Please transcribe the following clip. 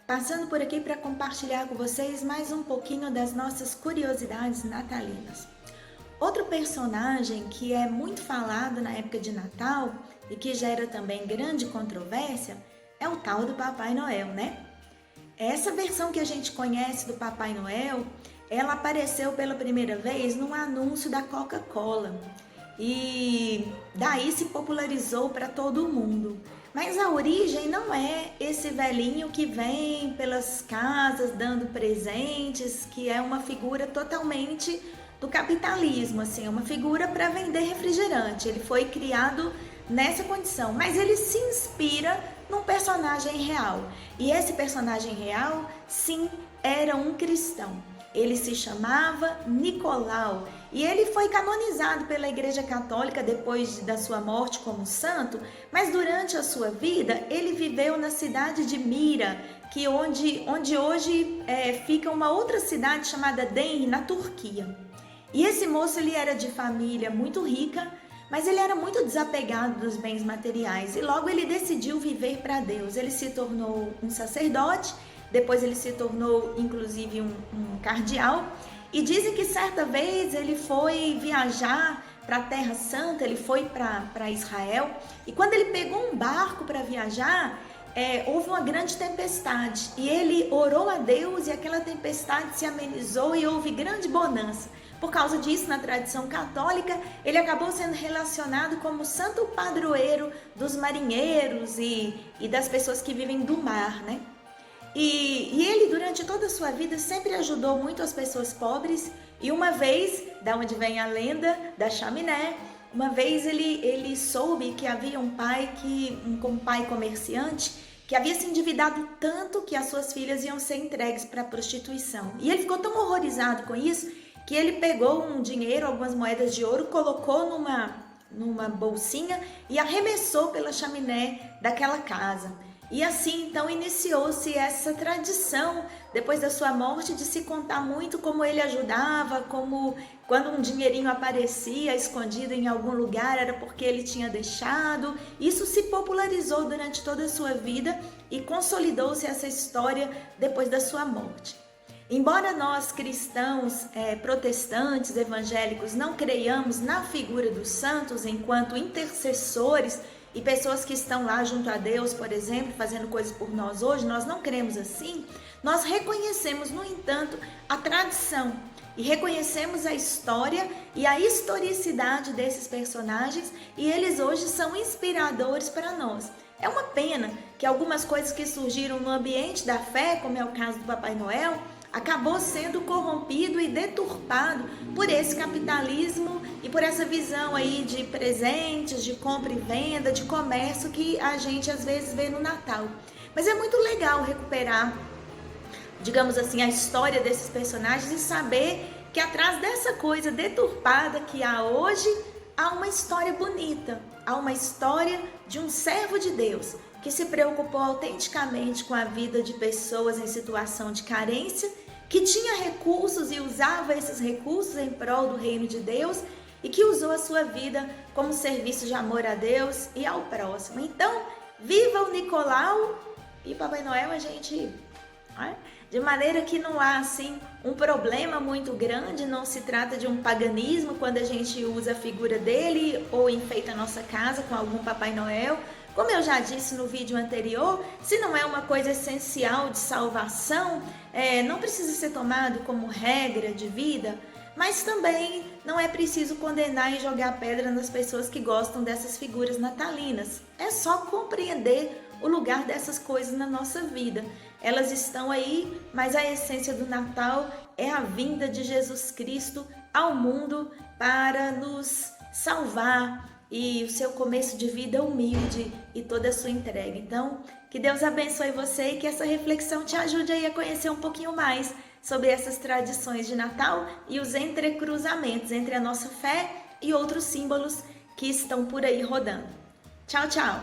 passando por aqui para compartilhar com vocês mais um pouquinho das nossas curiosidades natalinas. Outro personagem que é muito falado na época de Natal e que gera também grande controvérsia é o tal do Papai Noel, né? Essa versão que a gente conhece do Papai Noel, ela apareceu pela primeira vez num anúncio da Coca-Cola e daí se popularizou para todo mundo. Mas a origem não é esse velhinho que vem pelas casas dando presentes, que é uma figura totalmente do capitalismo, assim, uma figura para vender refrigerante. Ele foi criado nessa condição, mas ele se inspira num personagem real. E esse personagem real, sim, era um cristão. Ele se chamava Nicolau e ele foi canonizado pela Igreja Católica depois da sua morte como santo, mas durante a sua vida ele viveu na cidade de Mira, que onde hoje fica uma outra cidade chamada Denri, na Turquia. E esse moço ele era de família muito rica, mas ele era muito desapegado dos bens materiais e logo ele decidiu viver para Deus. Ele se tornou um sacerdote. Depois ele se tornou, inclusive, um cardeal. E dizem que certa vez ele foi viajar para a Terra Santa, ele foi para Israel. E quando ele pegou um barco para viajar, houve uma grande tempestade. E ele orou a Deus e aquela tempestade se amenizou e houve grande bonança. Por causa disso, na tradição católica, ele acabou sendo relacionado como santo padroeiro dos marinheiros e das pessoas que vivem do mar, né? E ele, durante toda a sua vida, sempre ajudou muito as pessoas pobres. E uma vez, da onde vem a lenda da chaminé, uma vez ele soube que havia um pai, um pai comerciante, que havia se endividado tanto que as suas filhas iam ser entregues para a prostituição. E ele ficou tão horrorizado com isso, que ele pegou um dinheiro, algumas moedas de ouro, colocou numa bolsinha e arremessou pela chaminé daquela casa. E assim, então, iniciou-se essa tradição, depois da sua morte, de se contar muito como ele ajudava, como quando um dinheirinho aparecia escondido em algum lugar, era porque ele tinha deixado. Isso se popularizou durante toda a sua vida e consolidou-se essa história depois da sua morte. Embora nós, cristãos, protestantes, evangélicos, não creiamos na figura dos santos enquanto intercessores e pessoas que estão lá junto a Deus, por exemplo, fazendo coisas por nós hoje, nós não cremos assim, nós reconhecemos, no entanto, a tradição e reconhecemos a história e a historicidade desses personagens e eles hoje são inspiradores para nós. É uma pena que algumas coisas que surgiram no ambiente da fé, como é o caso do Papai Noel, acabou sendo corrompido e deturpado por esse capitalismo e por essa visão aí de presentes, de compra e venda, de comércio que a gente às vezes vê no Natal. Mas é muito legal recuperar, digamos assim, a história desses personagens e saber que atrás dessa coisa deturpada que há hoje, há uma história bonita, há uma história de um servo de Deus que se preocupou autenticamente com a vida de pessoas em situação de carência, que tinha recursos e usava esses recursos em prol do reino de Deus e que usou a sua vida como serviço de amor a Deus e ao próximo. Então, viva o Nicolau e o Papai Noel, a gente... de maneira que não há assim um problema muito grande, não se trata de um paganismo quando a gente usa a figura dele ou enfeita a nossa casa com algum Papai Noel. Como eu já disse no vídeo anterior, se não é uma coisa essencial de salvação, não precisa ser tomado como regra de vida, mas também não é preciso condenar e jogar pedra nas pessoas que gostam dessas figuras natalinas. É só compreender o lugar dessas coisas na nossa vida. Elas estão aí, mas a essência do Natal é a vinda de Jesus Cristo ao mundo para nos salvar e o seu começo de vida humilde e toda a sua entrega. Então, que Deus abençoe você e que essa reflexão te ajude aí a conhecer um pouquinho mais sobre essas tradições de Natal e os entrecruzamentos entre a nossa fé e outros símbolos que estão por aí rodando. Tchau, tchau!